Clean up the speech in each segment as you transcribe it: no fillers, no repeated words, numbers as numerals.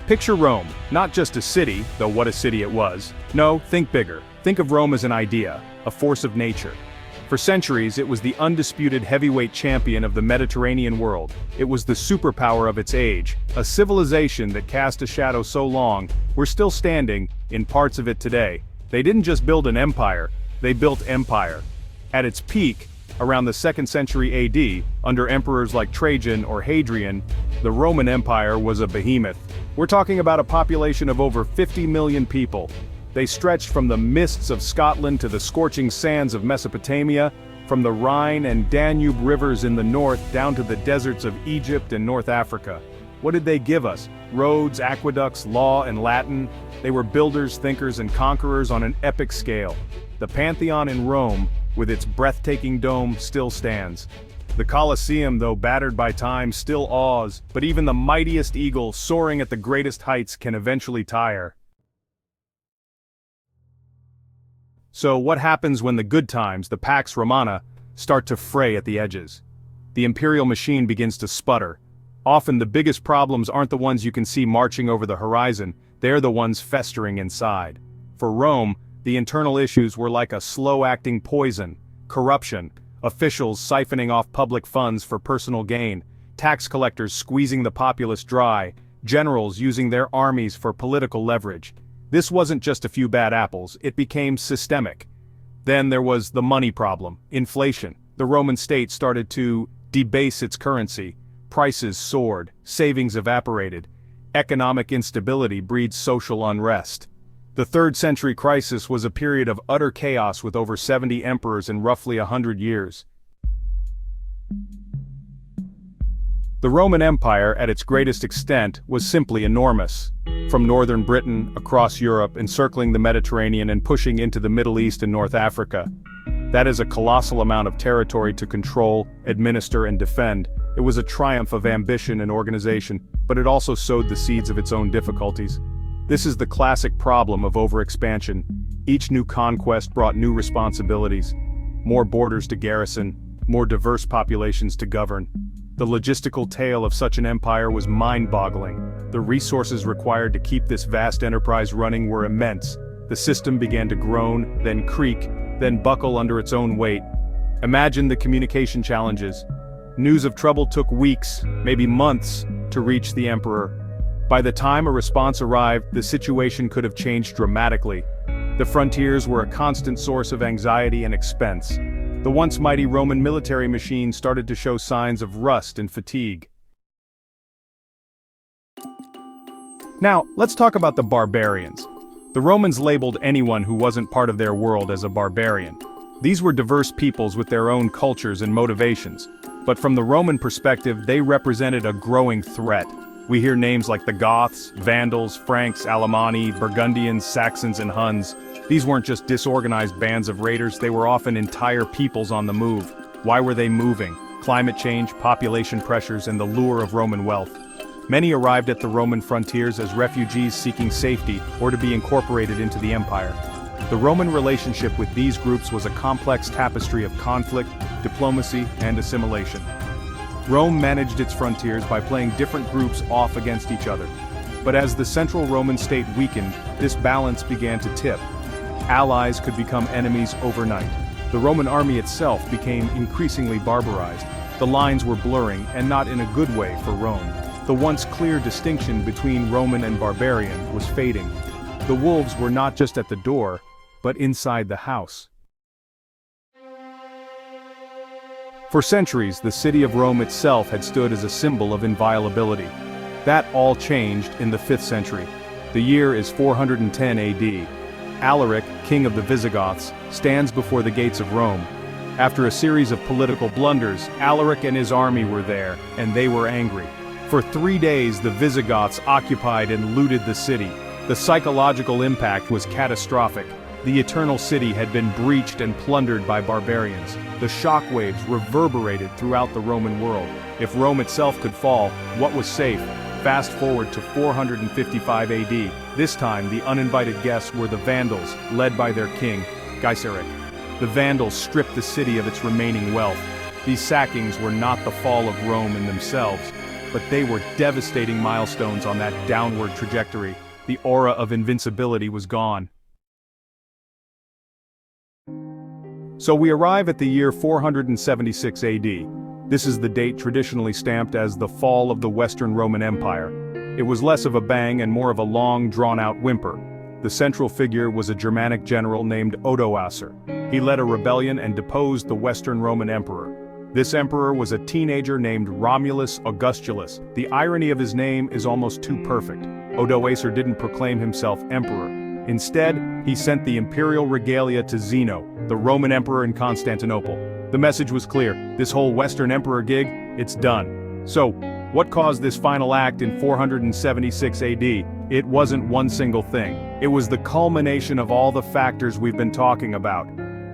Picture Rome, not just a city, though what a city it was. No, think bigger. Think of Rome as an idea, a force of nature. For centuries, it was the undisputed heavyweight champion of the Mediterranean world. It was the superpower of its age, a civilization that cast a shadow so long, we're still standing, in parts of it today. They didn't just build an empire, they built empire. At its peak, around the 2nd century AD, under emperors like Trajan or Hadrian, the Roman Empire was a behemoth. We're talking about a population of over 50 million people. They stretched from the mists of Scotland to the scorching sands of Mesopotamia, from the Rhine and Danube rivers in the north down to the deserts of Egypt and North Africa. What did they give us? Roads, aqueducts, law, and Latin. They were builders, thinkers, and conquerors on an epic scale. The Pantheon in Rome, with its breathtaking dome, still stands. The Colosseum, though battered by time, still awes, but even the mightiest eagle soaring at the greatest heights can eventually tire. So what happens when the good times, the Pax Romana, start to fray at the edges? The imperial machine begins to sputter. Often the biggest problems aren't the ones you can see marching over the horizon, they're the ones festering inside. For Rome, the internal issues were like a slow-acting poison: corruption, officials siphoning off public funds for personal gain, tax collectors squeezing the populace dry, generals using their armies for political leverage. This wasn't just a few bad apples, it became systemic. Then there was the money problem, inflation. The Roman state started to debase its currency. Prices soared, savings evaporated. Economic instability breeds social unrest. The 3rd century crisis was a period of utter chaos with over 70 emperors in roughly 100 years. The Roman Empire, at its greatest extent, was simply enormous. From northern Britain, across Europe, encircling the Mediterranean and pushing into the Middle East and North Africa. That is a colossal amount of territory to control, administer, and defend. It was a triumph of ambition and organization, but it also sowed the seeds of its own difficulties. This is the classic problem of overexpansion. Each new conquest brought new responsibilities. More borders to garrison, more diverse populations to govern. The logistical tale of such an empire was mind-boggling. The resources required to keep this vast enterprise running were immense. The system began to groan, then creak, then buckle under its own weight. Imagine the communication challenges. News of trouble took weeks, maybe months, to reach the emperor. By the time a response arrived, the situation could have changed dramatically. The frontiers were a constant source of anxiety and expense. The once mighty Roman military machine started to show signs of rust and fatigue. Now, let's talk about the barbarians. The Romans labeled anyone who wasn't part of their world as a barbarian. These were diverse peoples with their own cultures and motivations. But from the Roman perspective, they represented a growing threat. We hear names like the Goths, Vandals, Franks, Alemanni, Burgundians, Saxons, and Huns. These weren't just disorganized bands of raiders, they were often entire peoples on the move. Why were they moving? Climate change, population pressures, and the lure of Roman wealth. Many arrived at the Roman frontiers as refugees seeking safety or to be incorporated into the empire. The Roman relationship with these groups was a complex tapestry of conflict, diplomacy, and assimilation. Rome managed its frontiers by playing different groups off against each other. But as the central Roman state weakened, this balance began to tip. Allies could become enemies overnight. The Roman army itself became increasingly barbarized. The lines were blurring, and not in a good way for Rome. The once clear distinction between Roman and barbarian was fading. The wolves were not just at the door, but inside the house. For centuries, the city of Rome itself had stood as a symbol of inviolability. That all changed in the 5th century. The year is 410 AD. Alaric, king of the Visigoths, stands before the gates of Rome. After a series of political blunders, Alaric and his army were there, and they were angry. For 3 days, the Visigoths occupied and looted the city. The psychological impact was catastrophic. The Eternal City had been breached and plundered by barbarians. The shockwaves reverberated throughout the Roman world. If Rome itself could fall, what was safe? Fast forward to 455 AD. This time, the uninvited guests were the Vandals, led by their king, Gaiseric. The Vandals stripped the city of its remaining wealth. These sackings were not the fall of Rome in themselves. but they were devastating milestones on that downward trajectory. The aura of invincibility was gone. So we arrive at the year 476 AD. This is the date traditionally stamped as the fall of the Western Roman Empire. It was less of a bang and more of a long, drawn-out whimper. The central figure was a Germanic general named Odoacer. He led a rebellion and deposed the Western Roman emperor. This emperor was a teenager named Romulus Augustulus. The irony of his name is almost too perfect. Odoacer didn't proclaim himself emperor. Instead, he sent the imperial regalia to Zeno, the Roman emperor in Constantinople. The message was clear: this whole Western emperor gig, it's done. So, what caused this final act in 476 AD? It wasn't one single thing. It was the culmination of all the factors we've been talking about.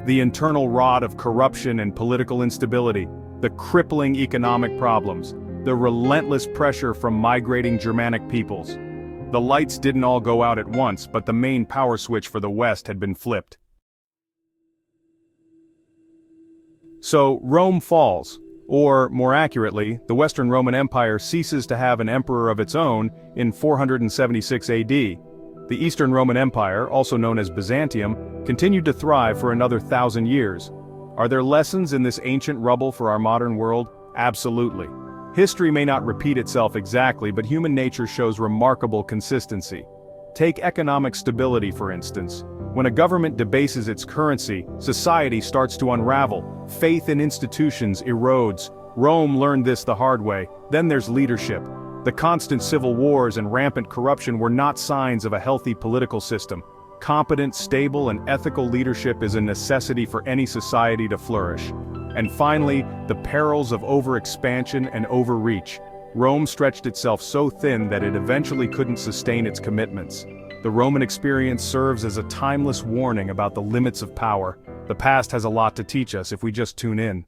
The internal rot of corruption and political instability, the crippling economic problems, the relentless pressure from migrating Germanic peoples. The lights didn't all go out at once, but the main power switch for the West had been flipped. So, Rome falls. Or, more accurately, the Western Roman Empire ceases to have an emperor of its own in 476 AD. The Eastern Roman Empire, also known as Byzantium, continued to thrive for another 1,000 years. Are there lessons in this ancient rubble for our modern world? Absolutely. History may not repeat itself exactly, but human nature shows remarkable consistency. Take economic stability, for instance. When a government debases its currency, society starts to unravel. Faith in institutions erodes. Rome learned this the hard way. Then there's leadership. The constant civil wars and rampant corruption were not signs of a healthy political system. Competent, stable, and ethical leadership is a necessity for any society to flourish. And finally, the perils of overexpansion and overreach. Rome stretched itself so thin that it eventually couldn't sustain its commitments. The Roman experience serves as a timeless warning about the limits of power. The past has a lot to teach us if we just tune in.